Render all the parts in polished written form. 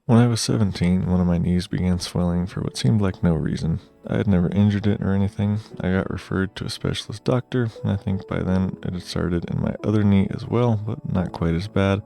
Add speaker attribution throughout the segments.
Speaker 1: When I was 17, one of my knees began swelling for what seemed like no reason. I had never injured it or anything. I got referred to a specialist doctor, and I think by then it had started in my other knee as well, but not quite as bad.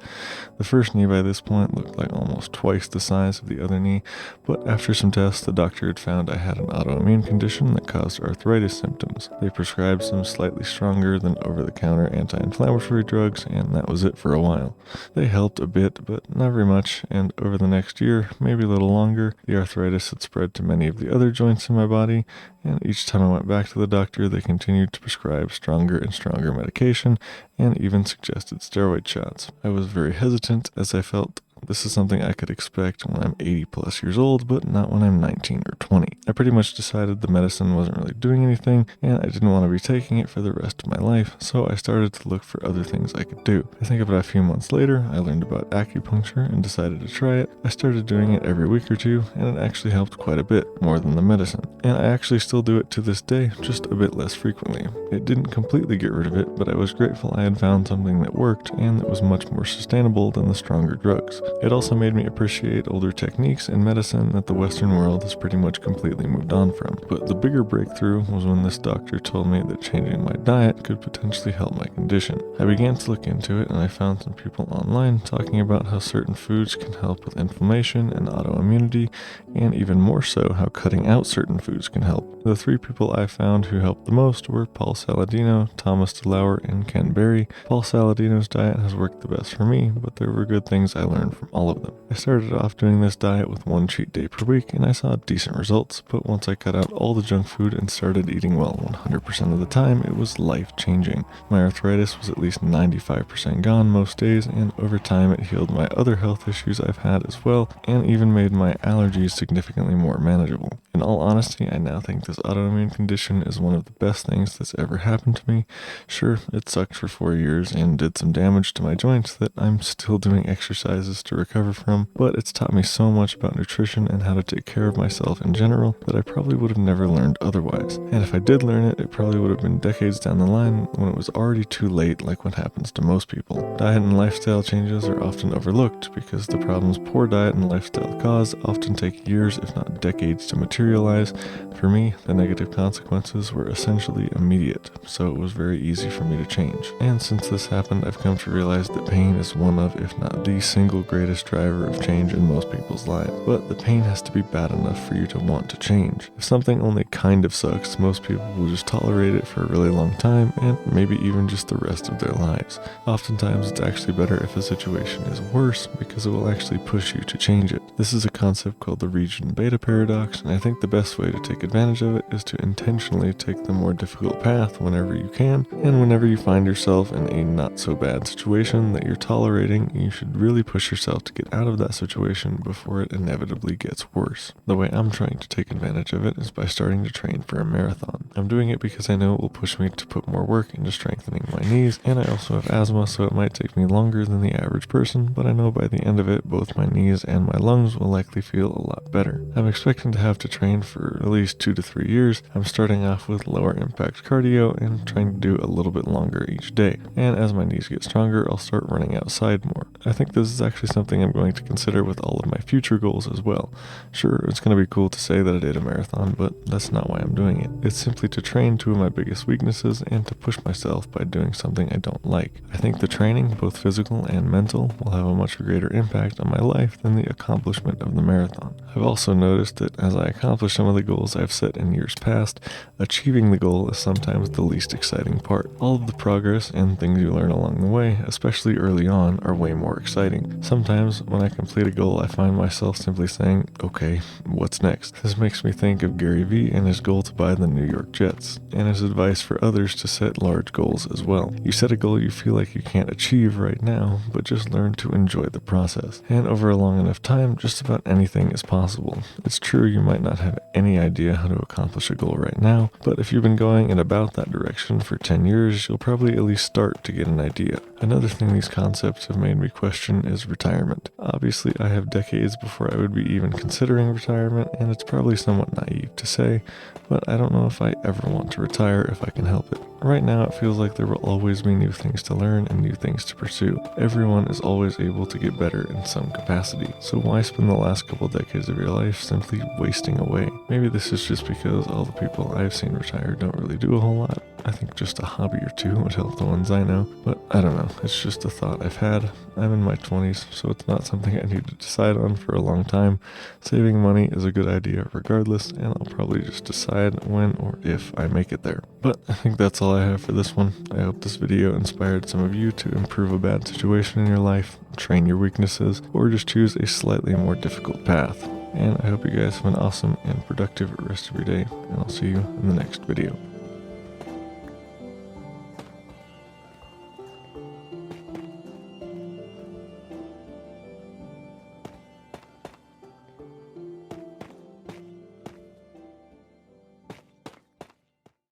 Speaker 1: The first knee by this point looked like almost twice the size of the other knee, but after some tests, the doctor had found I had an autoimmune condition that caused arthritis symptoms. They prescribed some slightly stronger than over-the-counter anti-inflammatory drugs, and that was it for a while. They helped a bit, but not very much, and over the next year, maybe a little longer, the arthritis had spread to many of the other joints in my body, and each time I went back to the doctor, they continued to prescribe stronger and stronger medication and even suggested steroid shots. I was very hesitant as I felt this is something I could expect when I'm 80 plus years old, but not when I'm 19 or 20. I pretty much decided the medicine wasn't really doing anything, and I didn't want to be taking it for the rest of my life, so I started to look for other things I could do. I think about a few months later, I learned about acupuncture and decided to try it. I started doing it every week or two, and it actually helped quite a bit, more than the medicine. And I actually still do it to this day, just a bit less frequently. It didn't completely get rid of it, but I was grateful I had found something that worked and that was much more sustainable than the stronger drugs. It also made me appreciate older techniques in medicine that the Western world has pretty much completely moved on from. But the bigger breakthrough was when this doctor told me that changing my diet could potentially help my condition. I began to look into it, and I found some people online talking about how certain foods can help with inflammation and autoimmunity, and even more so how cutting out certain foods can help. The three people I found who helped the most were Paul Saladino, Thomas DeLauer, and Ken Berry. Paul Saladino's diet has worked the best for me, but there were good things I learned from all of them. I started off doing this diet with one cheat day per week, and I saw decent results, but once I cut out all the junk food and started eating well 100% of the time, it was life-changing. My arthritis was at least 95% gone most days, and over time it healed my other health issues I've had as well, and even made my allergies significantly more manageable. In all honesty, I now think this autoimmune condition is one of the best things that's ever happened to me. Sure, it sucked for 4 years and did some damage to my joints that I'm still doing exercises to recover from, but it's taught me so much about nutrition and how to take care of myself in general that I probably would have never learned otherwise. And if I did learn it, it probably would have been decades down the line when it was already too late, like what happens to most people. Diet and lifestyle changes are often overlooked because the problems poor diet and lifestyle cause often take years, if not decades, to materialize. For me, the negative consequences were essentially immediate, so it was very easy for me to change. And since this happened, I've come to realize that pain is one of, if not the single greatest driver of change in most people's lives. But the pain has to be bad enough for you to want to change. If something only kind of sucks, most people will just tolerate it for a really long time, and maybe even just the rest of their lives. Oftentimes, it's actually better if a situation is worse because it will actually push you to change it. This is a concept called the region beta paradox, and I think the best way to take advantage of it is to intentionally take the more difficult path whenever you can, and whenever you find yourself in a not so bad situation that you're tolerating, you should really push yourself to get out of that situation before it inevitably gets worse. The way I'm trying to take advantage of it is by starting to train for a marathon. I'm doing it because I know it will push me to put more work into strengthening my knees, and I also have asthma, so it might take me longer than the average person, but I know by the end of it, both my knees and my lungs will likely feel a lot better. I'm expecting to have to train for at least 2 to 3 years. I'm starting off with lower impact cardio and trying to do a little bit longer each day. And as my knees get stronger, I'll start running outside more. I think this is actually something I'm going to consider with all of my future goals as well. Sure, it's going to be cool to say that I did a marathon, but that's not why I'm doing it. It's simply to train two of my biggest weaknesses and to push myself by doing something I don't like. I think the training, both physical and mental, will have a much greater impact on my life than the accomplishment of the marathon. I've also noticed that as I accomplish some of the goals I've set in years past, achieving the goal is sometimes the least exciting part. All of the progress and things you learn along the way, especially early on, are way more exciting. Sometimes when I complete a goal, I find myself simply saying, okay, what's next? This makes me think of Gary Vee and his goal to buy the New York Jets, and his advice for others to set large goals as well. You set a goal you feel like you can't achieve right now, but just learn to enjoy the process. And over a long enough time, just about anything is possible. It's true you might not have any idea how to accomplish a goal right now, but if you've been going in about that direction for 10 years, you'll probably at least start to get an idea. Another thing these concepts have made me question is retirement. Obviously, I have decades before I would be even considering retirement, and it's probably somewhat naive to say, but I don't know if I ever want to retire if I can help it. Right now, it feels like there will always be new things to learn and new things to pursue. Everyone is always able to get better in some capacity, so why spend the last couple decades of your life simply wasting away? Maybe this is just because all the people I've seen retire don't really do a whole lot. I think just a hobby or two would help the ones I know, but I don't know, it's just a thought I've had. I'm in my 20s, so it's not something I need to decide on for a long time. Saving money is a good idea regardless, and I'll probably just decide when or if I make it there. But I think that's all I have for this one. I hope this video inspired some of you to improve a bad situation in your life, train your weaknesses, or just choose a slightly more difficult path. And I hope you guys have an awesome and productive rest of your day, and I'll see you in the next video.